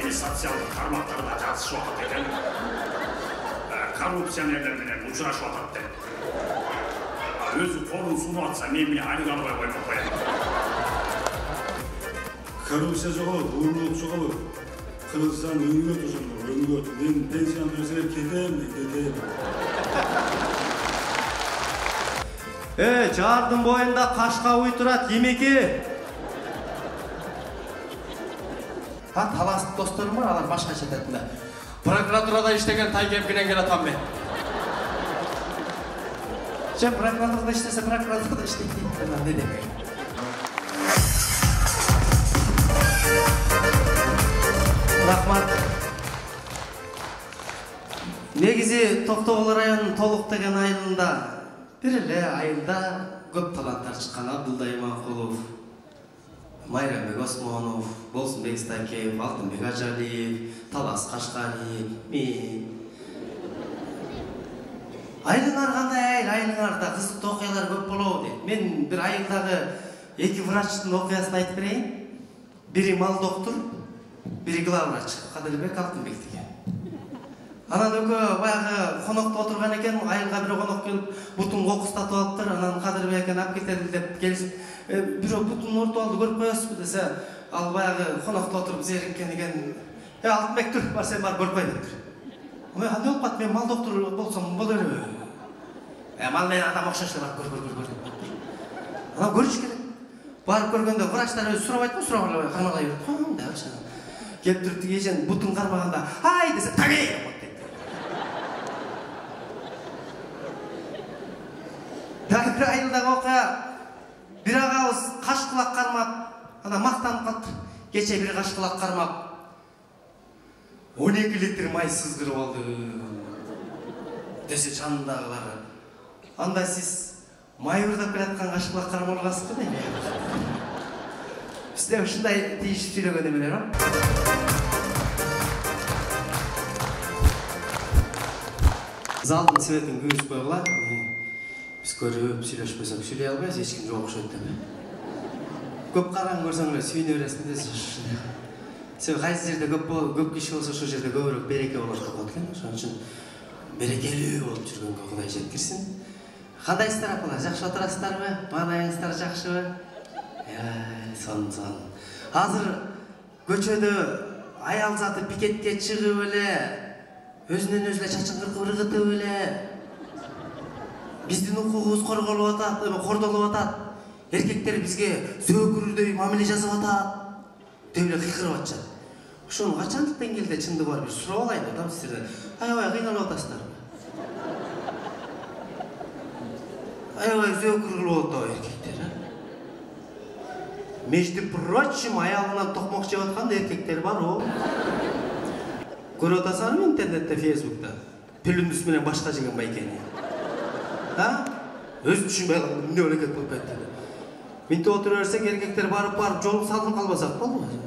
эми социалдык тармактарда жазышып атат экен. Коррупционерлер менен учурашып атат деп. Өзү колун сунуп атса, мен мени айлык албай коймок коем. Korrupsiya жоголот, уурулук жоголот. Кыргызстан өңгөт ошондо, өңгөт. Мен пенсиямды өсүрүп кетем. Жардын боюнда кашка уй турат, емеке. Таластык досторум бар, алар башка чететинде. Прокуратурада иштеген Тайкепкенен келатам мен. Прокуратурада иштесе, прокуратурада иштейт дейт. Не демек? Рахмат. Негизи Токтогул районунун Толук деген айылында, бир эле айылда көп таланттар чыккан. Абдулдай Макулов, Майрамбек Осмонов, Болсунбек Стакеев, Алтынбек Ажалиев, Талас Кашкариев, мен. Айылыңар кандай айыл, айылыңарда кызыктуу окуялар көп болобу дейт. Мен бир айылдагы эки врачтын окуясын айтып берейин. Бири мал доктор, бири главврач, Кадырбек Алтынбектики. Анан экөө баягы конокто отурган экен, айылга бирөө конок келип, бутун кокустатып алыптыр. Анан Кадырбек алып кетели деп келишип, бирөө бутун ортуп алды, көрүп коесузбу десе, ал баягы конокто отуруп зериккен экен. Алтынбек тур, бар сен бар көрүп кой дептир. Мен кандай болуп калат, мен мал доктор болсом боло эле. Мал менен адам окшош деп көр. Анан көрүш керек. Барып көргөндө врачтар өзү сурабайт го, сурабай кармалай берет. Кандай акча. Келип туруп тигежен бутун кармаганда, ай десе, тагей. Дагы бир айылдагы окуя, бир агабыз кашкылак кармап, ана мактанып калды. Кече бир кашкылак кармап 12 литр май сызгырып алды. Десе жанындагылар. Анда сиз май ырдап келаткан кашкылак кармалгансызбы дейм. Бизде ушундай тийишип сүйлөгөн эмелер бар. Залдын светин күйүзүп койгула. Биз көрүп сүйлөшпөсөк сүйлөй албайбыз, эч ким жок окшойт деп. Көп караң көрсөң эле сүйүнө бересиң. Себеби кайсы жерде көп киши болсо ошол жерде көбүрөөк береке болот деп коет экен. Ошон үчүн берекелүү болуп жүргөнгө Кудай жеткирсин. Кандайсыздар апалар, жакшы отурасыздарбы? Маанайыңыздар жакшыбы? Сон. Азыр көчөдө аял заты пикетке чыгып эле, өзүнөн өзү чачын кыркып эле. Биздин укугубуз корголуп атат, кордолуп атат. Эркектер бизге зөөкүрдөй мамиле жасап атат. Деп эле кыйкырып атышат. Ошону качандык деңгээлде чындыгы бар бир сурап алайын атам сиздерден. Аябай кыйналып атасыздарбы? Аябай зөөкүр кылып атат эркектер. Между прочим, аялынан токмок жеп аткан эркектер бар о. Көрүп атасыңарбы интернетте, Фейсбукта? Пүлүндүс менен башка жеген байкени. Өзү түшүнбөй калдым, эмне аракет болуп кетти. Минтип отура берсек, эркектер барып жолуп салынып калбасак болбойбу?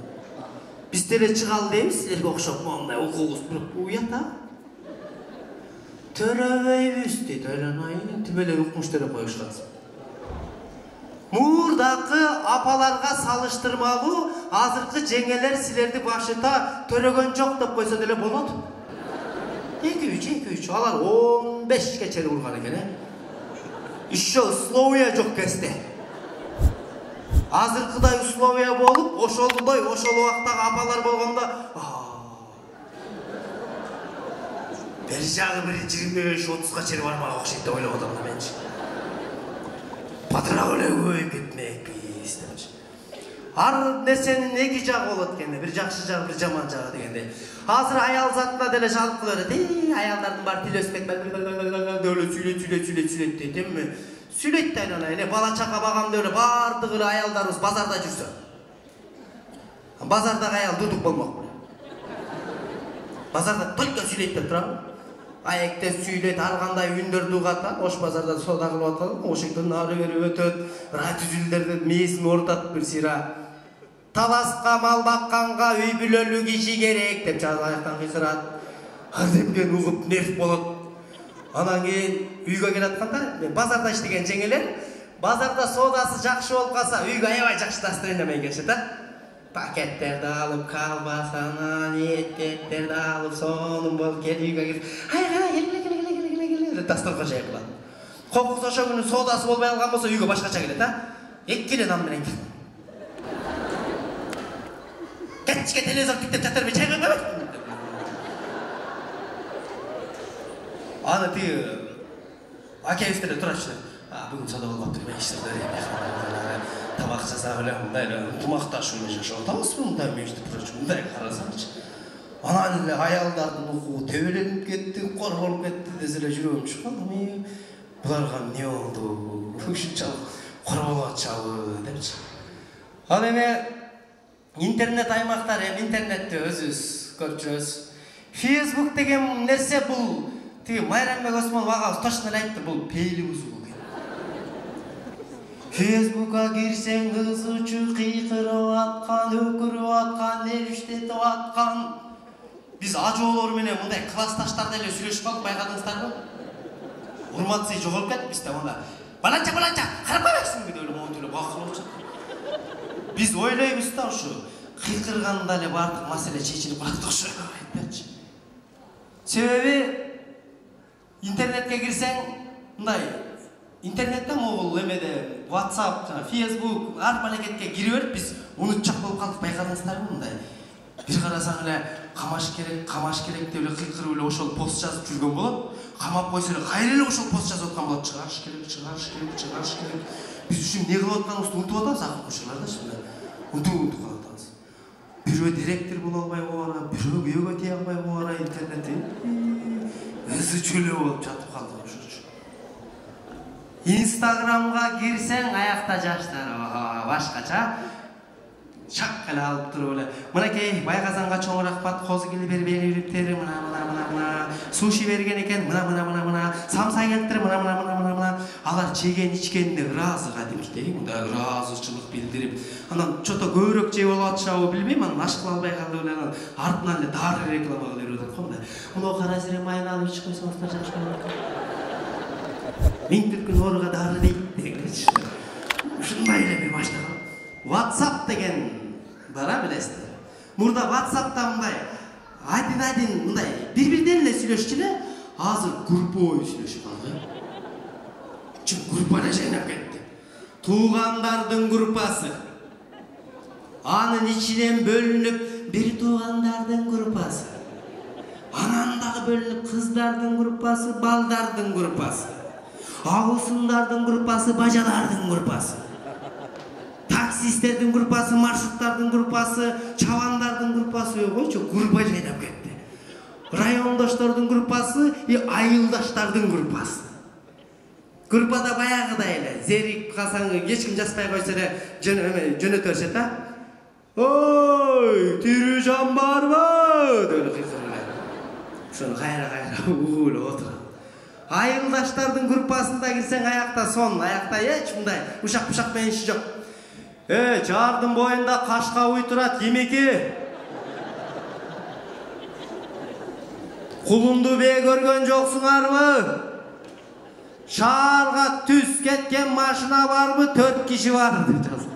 Биз деле чыгалы дейбиз, силерге окшоп, мондай укугубуз бир уят а? Төрөбөйбүз дейт, айланайын, тим эле укмуш тере коюшкан. Мурдакы апаларга салыштырмалуу, азыркы жеңелер силерди башыта төрөгөн жок деп койсо деле болот. 2-3, алар 15 чейин урган экен, Еще условия жок кезде. Азыркыдай условия болуп, ошол убактагы апалар болгондо, бир жагы 25-30га чейин бармак окшойт деп ойлоп атам да менчи. Батырак эле көбөйүп кетмекпиз депчи. Ар нерсенин эки жагы болот экен, бир жакшы жагы, бир жаман жагы дегенде. Азыр аял затына деле жалып кылып берет. Аялдардын баары тил өспөк деле сүйлөйт дейт эмми. Сүйлөйт да айлана, бала чака багам деп эле баардыгы аялдарыбыз базарда жүрсө. Базардагы аял дудук болмок. Базарда только сүйлөйт деп турабы? Аекте сүйлөйт, ар кандай үндөрдү угат, ош базарда соода кылып атат, ошондон ары бери өтөт, радиоүлдөрдө мээсин оорутат бир сыйра. Таласка мал бакканга үй бүлөлүү киши керек деп аяктан кыйкырат. Аземген угуп нерв болот. Анан кийин үйгө келатканда, базарда иштеген жеңелер, базарда соодасы жакшы болуп калса, үйгө аябай жакшы настроение менен келишет. Пакеттерди алып, колбасаны, еттерді алып, соның болып келіп үйге келіп, келе, дастархан жайып қалады. Қоқыс ошо күні содасы болмай алған болса, үйге башқаша келеді, а? Еккеле нам менен келді. Кәтішке телевизор тіктеп жатыр ме, чай қоймай? Аны тегі, әкеміздері тұрады. Бүгін сода болмапты, мен іштерді тамақ жасап өлем, тұмақташу мен жашау. Тамыз бұндай мешті тұрады, бұндай қарасаңшы. Анан эле аялдардын окуу төбөлөнүп кетти, кор болуп кетти деселе жүрөгүм чыккан. Буларга эмне болду? Ушунчалык кор болуп атчабы депчи. Ал эми интернет аймактар, интернетти өзүбүз көрүп жүрөбүз. Facebook деген нерсе бул тиги Майрамбек Осмонов агабыз точно эле айтты, бул пейли бузуу экен. Facebook'a кирсең кызычы кыйкырып аткан, өкүрүп аткан, нештетип аткан. Biz acıoğulları менен мындай классташтарды эле сүйлөшүп калдык, байкадыңыздарбы? Урматсый жоголуп кетти бизде мында. Баланча, карап койбойсуңбу деп эле монтип эле бакылып жатат. Биз ойлойбуз да ушу кыйкырганда эле бардык маселе чечилип калат окшойт депчи. Себеби интернетке кирсең мындай интернетте могул эмеде WhatsApp, Facebook, ар мамлекетке кире берип биз унутчак болуп калдык, байкадыңыздарбы мындай? Bir қарасаң эле камаш керек деп эле кыйкырып эле ошол пост жазып жүргөн болот. Камап койсо эле кайра эле ошол пост жазып аткан болот. Чыгарыш керек. Биз үчүн эмне кылып атканыбызды унутуп атабыз, акыркышылар да шынында. Унутуп калып атабыз. Бирөө директор боло албай калган, бирөө күйөөгө тие албай калган интернетте. Өзү чөлө болуп жатып калдык ошочу. Инстаграмга кирсең аякта жаштар башкача. Шак эле алып туруп эле. Мынакей байказанга чоң рахмат, козу кили бербери бириптери, мына. Суши берген экен, мына. Самса келтирип, мына. Алар жеген ичкенине ыраазы кадимкидей, мындай ыраазычылык билдирип, анан чото көбүрөөк жеп алып атышабы билбейм, анан аш кыла албай калды эле, анан артынан эле дары реклама кылып берип атат мындай. Мына кара сире майын алып ичип койсоңуздар жакшы болот. Миң түлкү нууруга дары дейт дегенчи. Ушундай эле бир баштаган. WhatsApp деген бара билесиздер. Мурда WhatsApp'та мындай один мындай бири-бирден эле сүйлөшчү эле, азыр групповой сүйлөшүп калды. Чын группа эле жайнап кетти. Туугандардын группасы. Анын ичинен бөлүнүп бир туугандардын группасы. Анан дагы бөлүнүп кыздардын группасы, балдардын группасы. Агылсындардын группасы, бажалардын группасы. Таксистердин группасы, маршруттардын группасы, чабандардын группасы койчу группа жайнап кетти. Райондоштордун группасы и айылдаштардын группасы. Группада баягыдай эле зерик калсаң эч ким жазбай койсо эле жөнөтө беришет да. Ой, тирүү жан барбы? деп кыйкырып эле. Ошону кайра угулуп отурат. Айылдаштардын группасында кирсең аякта сон, аякта эч мындай ушак менен иши жок. Жардын боюнда кашка уй турат, емеке. Кулунду бээ көргөн жоксуңарбы? Шаарга түз кеткен машина барбы? 4 киши бар деп жазып.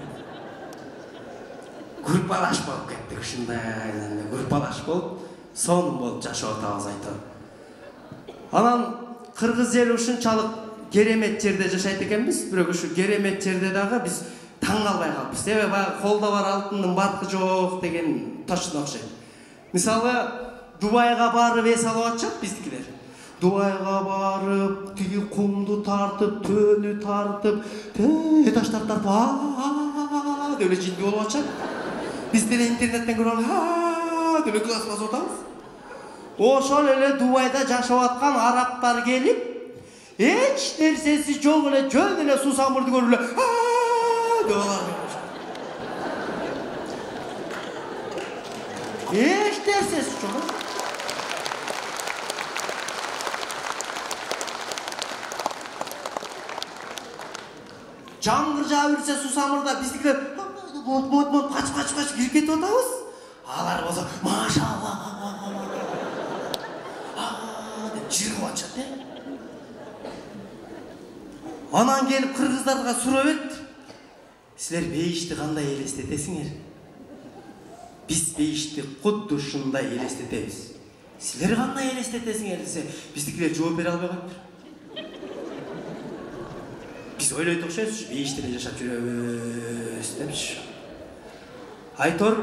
Группалаш болуп кеттик ушундай, группалаш болуп, сонун болуп жашап атабыз айтам. Анан кыргыз ели ушунчалык керемет жерде жашайт экенбиз, бирок ушу керемет жерде дагы биз таң калбай калыппыз. Себеби колдо бар алтындын баркы жок деген точно окшойт. Мисалы, Дубайга барып эс алып атышат биздикилер. Дубайга барып, тиги кумду тартып, төөнү тартып, таштарды тартып, деп эле жинди болуп атышат. Биз деле интернеттен көрүп алып, деп эле класс басып атабыз. Ошол эле Дубайда жашап аткан арабтар келип, эч нерсеси жок эле жөн эле суусамырды көрүп эле деп алар. Эч нерсеси жок. Жаңгыр жаап жүрсе суусамырда биздикилер кач кирип кетип атабыз. Алар болсо машалла деп жыргып атышат э. Анан келип кыргыздарга суроо берет. Силер бейишти кандай элестетесиңер? Биз бейишти кудду ушундай элестетебиз. Силер кандай элестетесиңер десе, биздикилер жооп бере албай коюптур. Биз ойлойт окшойбуз, бейиште жашап жүрөбүз депчи. Айтор,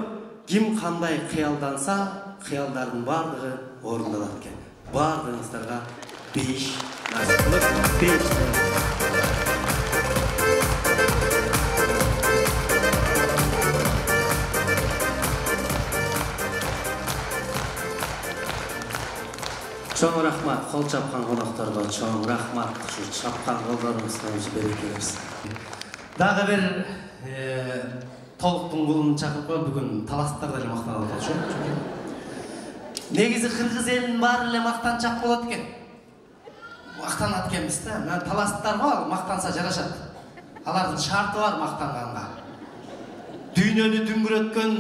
ким кандай кыялданса, кыялдардын бардыгы орундалат экен. Бардыгыңыздарга бейиш насип кылып, бейиш. Чоң рахмат, кол чапкан конокторго чоң рахмат. Ушу чапкан колдоруңузга береке берсин. Дагы бир толуктун кулун чакырып коюп бүгүн таластарда эле мактанып атат ошо. Негизи кыргыз элинин баары эле мактанчак болот экен. Мактанат экенбиз да. Мына таластарга мактанса жарашат. Алардын шарты бар мактанганга. Дүйнөнү дүңгүрөткөн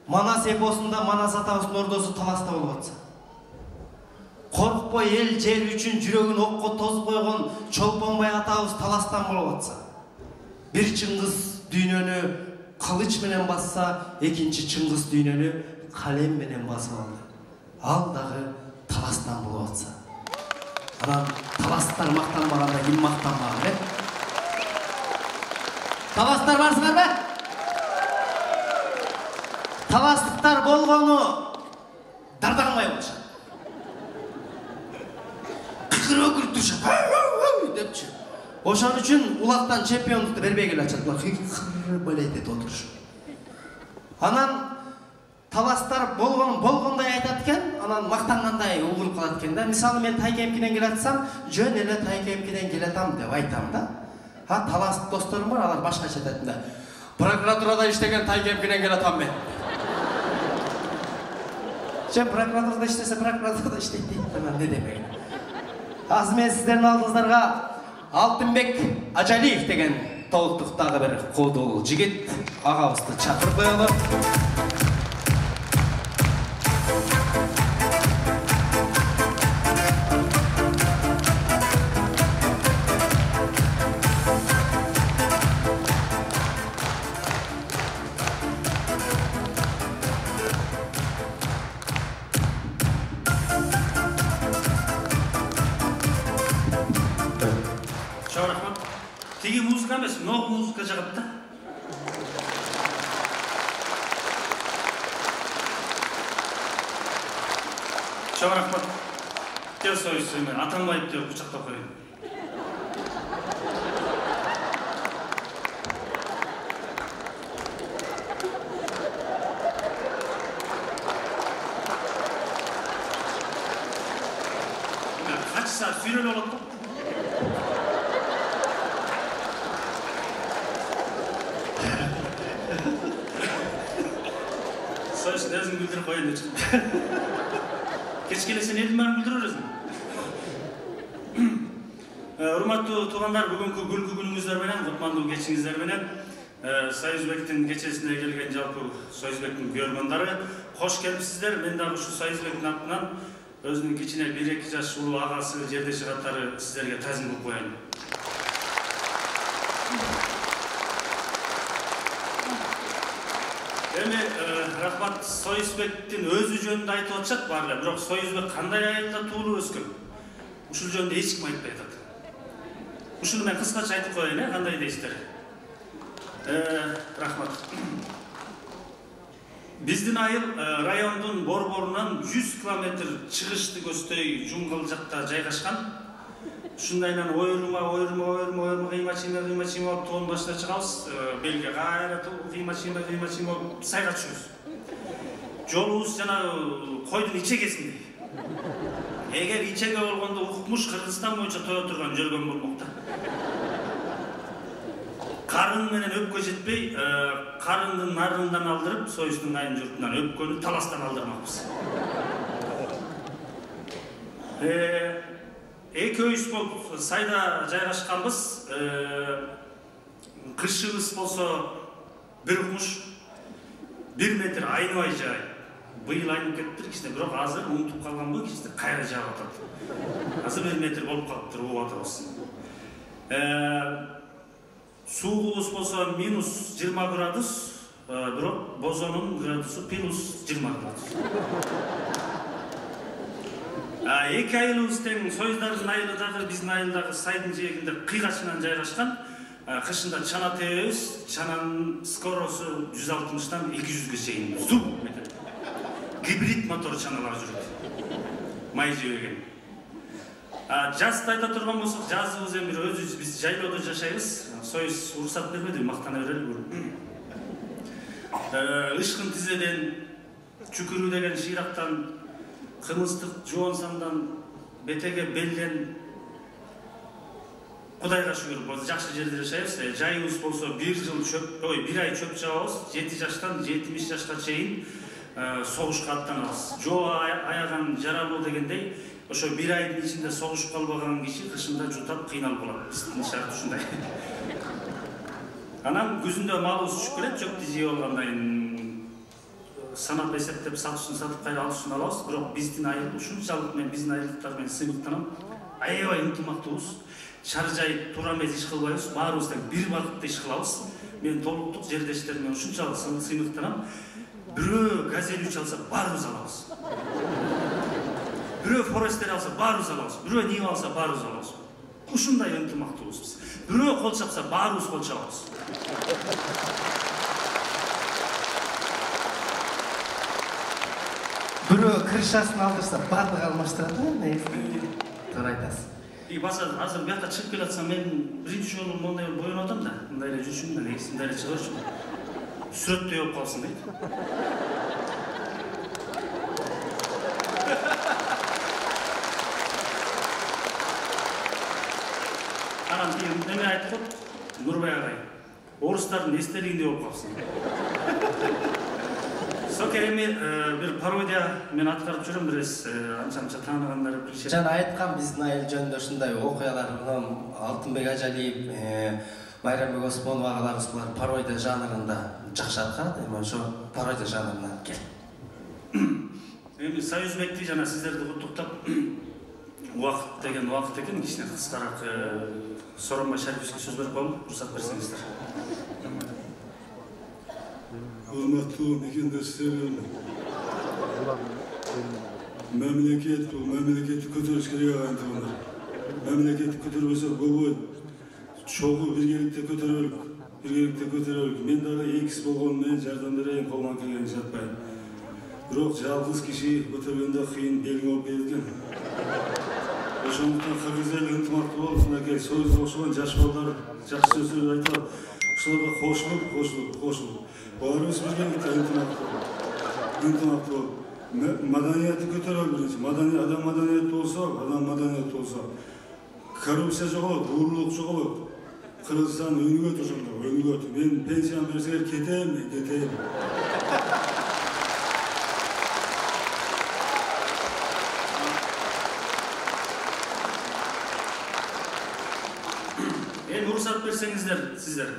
Манас эпосунда Манас атабыздын ордосу таласта болуп атса. Коркпой эл жер үчүн жүрөгүн окко тосуп койгон Чолпонбай атабыз таластан болуп атса. Бир Чыңгыз дүйнөнү кылыч менен басса, экинчи Чыңгыз дүйнөнү калем менен басып алды. Ал дагы таластан болуп атса. Анан таластар мактанбаганда ким мактанбаган, э? Таластар барсыңарбы? Таластыктар болгону дардагамай болушат. Кырып турушат. Депчи. Ошон үчүн улактан чемпиондукту бербей келе атышат. Кырып элетет отуруш. Анан таластар болгондой айтат экен, анан мактангандай угуруп калат экен да. Мисалы мен Тайкемкиден келатсам, жөн эле Тайкемкиден келатам деп айтам да. Талас досторум бар, алар башкача айтат да. Прокуратурада иштеген Тайкемкиден келатам мен. Сен прокуратурада иштесе, прокуратурада иштейт дейт. Анан не демек. Азыр мен сиздердин алдыңыздарга Алтынбек Ажалиев деген толуктуктагы бир кодул жигит агабызды чакырып коелу. Тиги музыка эмес, много музыка жагат да. Чоң рахмат. Кел Союз, мен Атамбаев деп кучактап коеюн. Качы саат сүйрөлүп алат да. Sonuç dersin güldürüp koyun diyor. Keşke sen edin bana güldürürüz. Urmatlı tuğanlar bugünkü gülkü gününüzler menen, kutmandуу geçinizler menen, Soyuzbek'tin geçesine gelgen jalpı Soyuzbek'tin görmanları hoş gelipsizler. Men dagı şu Soyuzbek'tin atынан özünün kичине 1-2 жаш улуу агасы, жердеши катары сиздерге тазим кылып коеюн. Эми рахмат, Союзбектин өзү жөнүндө айтып атышат баарлар, бирок Союзбек кандай айылда туулуп өскөн? Ушул жөнүндө эч ким айтпай атат. Ушуну мен кыскача айтып коеюн, кандай дейсиздер? Рахмат. Биздин айыл райондун борборунан 100 километр чыгышты көздөй жунгал жакта жайгашкан. Ушундайдан ойрма кыйма-чыйма тоон башына чыгабыз, белге кайра кыйма-чыйма сайга түшөбүз. Жолубуз жанагы койдун ичегесиндей. Эгер ичеге болгондо укмуш Кыргызстан боюнча тоо турган жүргөн болмок да. Карын менен өпкө жетпей, карындын нарындан алдырып, Союздун айын журтунан өпкөнү таластан алдырмакпыз. Экөөбүз болуп сайда жайгашканбыз. Кышыбыз болсо бир укмуш 1 метр айныбай жаайт. Быйыл айнып кеттир кичине, бирок азыр унутуп калганбы, кичине кайра жаап атат. Азыр 1 метр болуп калыптыр угуп атабыз. Суубуз болсо -20 градус, бирок бозонун градусу плюс 20 градус. Эки айылыбыз тең, Союздардын айылы дагы биздин айылдагы сайдын жээгинде кыйгачынан жайгашкан. Кышында чана тебебиз, чананын скоросу 160-тан 200-ге чейин зум этет. Гибрид мотор чаналар жүрөт. Май жебеген. Жазды айта турган болсок, жазыбыз эми өзүбүз биз жайлоодо жашайбыз. Союз уруксат бербеди, мактана берели. Ышкын тизеден, чүкүрүү деген шыйрактан, кымыздык жоон сандан, бетеге белден Кудайга шүгүр, бул жакшы жерде жашайбыз. Жайыбыз болсо 1 ай чөп жабабыз, 7 жаштан 70 жашка чейин согушка аттанабыз. Жоо аяган жаралуу дегендей, ошо 1 айдын ичинде согушуп калбаган киши кышында жутап кыйналып калат. Биздин шарт ушундай. Анан күзүндө малыбыз түшүп келет, чөптү жеп алгандан кийин санап эсептеп сатышын сатып кайра алышын алабыз. Бирок биздин айыл ушунчалык мен биздин айылдыктар менен сыймыктанам. Аябай ынтымактуубуз. Шаржай туура эмес иш кылбайбыз, баарыбыз тең бир багытта иш кылабыз. Мен толуктук жердештерим менен ушунчалык сыймыктанам. Бирөө газель алса баарыбыз алабыз. Бирөө форестер алса баарыбыз алабыз. Бирөө Нива алса баарыбыз алабыз. Ушундай ынтымактуубуз биз. Бирөө кол чапса баарыбыз кол чабабыз. Бирөө крышасын алдырса бардык алмаштырат, туура айтасыз. Азыр бияка чыгып келатсам, мен биринчи жолу мондай боюнуп атам да, мындай эле жүрүшүм да, мындай эле чыгырчу. Сүрөттөй болуп калсын дейт. Анан неме айтып коет, Нурбай агай, орустардын эстелигиндей болуп калсын. Сокер эми бир пародия мен аткарып жүрөм, бирес анча тааныгандар билишет. Жана айткан биздин айыл жөнүндө ушундай окуялар, Алтынбек Ажалиев, Майрамбек Оспонов агаларыбыз булар пародия жанрында жакшы аткарат, эми ошо пародия жанрынан кел. Эми Союзбекти жана сиздерди куттуктап, убакыт деген убакыт экен, кичине кыскараак Сооронбай Шариповичке сөз берип коелу, уруксат берсеңиздер. Урматтуу мекендештер, мамлекет бул мамлекетти көтөрүш керек антабандар. Мамлекетти көтөрбөсө болбойт. Чогуу биргеликте көтөрөлүк. Мен дагы экс болгон менен жардам берейин, колуман келген жатпайм. Бирок жалгыз киши көтөргөндө кыйын белиң болуп кетет экен. Ошондуктан кыргыздар ынтымактуу болуп, мынакей Союзга окшогон жаш балдар жакшы сөздөр айтып, ушуларга кошулуп. Баарыбыз биргеликте ынтымактуу болуп, маданиятты көтөрөлүп биринчи. Адам маданият болсо, коррупция жоголот, уурулук жоголот. Кыргызстан өнүгөт ошондо, өнүгөт. Мен пенсияны берсеңер кетем. Уруксат берсеңиздер, сиздер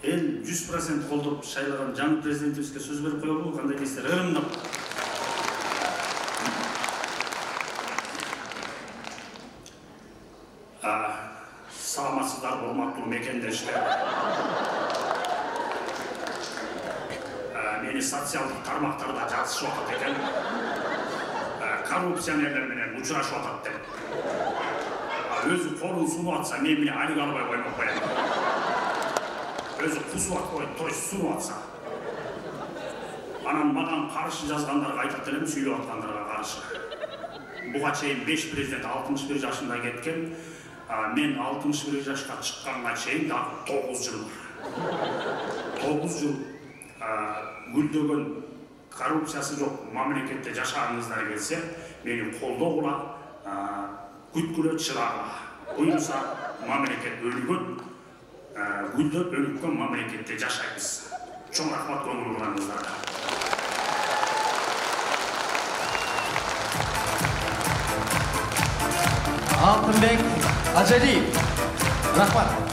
эл 100% колдоп шайлаган жаңы президентибизге сөз берип коелу, кандай дейсиздер? Ырымдап. Саламатсыздар, урматтуу мекендештер. Мени социалдык тармактарда жазышып атат экен. Коррупционерлер менен учурашып атат деп. Өзү колун сунуп атса, мен менен алик албай коймок коем. Өзү кусуп атпайт, той сунуп атса. Анан маған каршы жазгандарға айтат элем, сүйлөп аткандарға каршы. Буга чейин 5 президент 61 жашында кеткен. Мен 61 жашка чыкканга чейин дагы 9 жыл бар. 9 жыл гүлдөгөн, коррупциясы жок мамлекетте жашаганыңыздар келсе, мени колдогула, күткүлө чырагыла. Буюрса мамлекет өнүгөт, гүлдөп өнүккөн мамлекетте жашайбыз. Чоң рахмат көңүл бурганыңыздарга. Алтынбек Ажалиев, рахмат.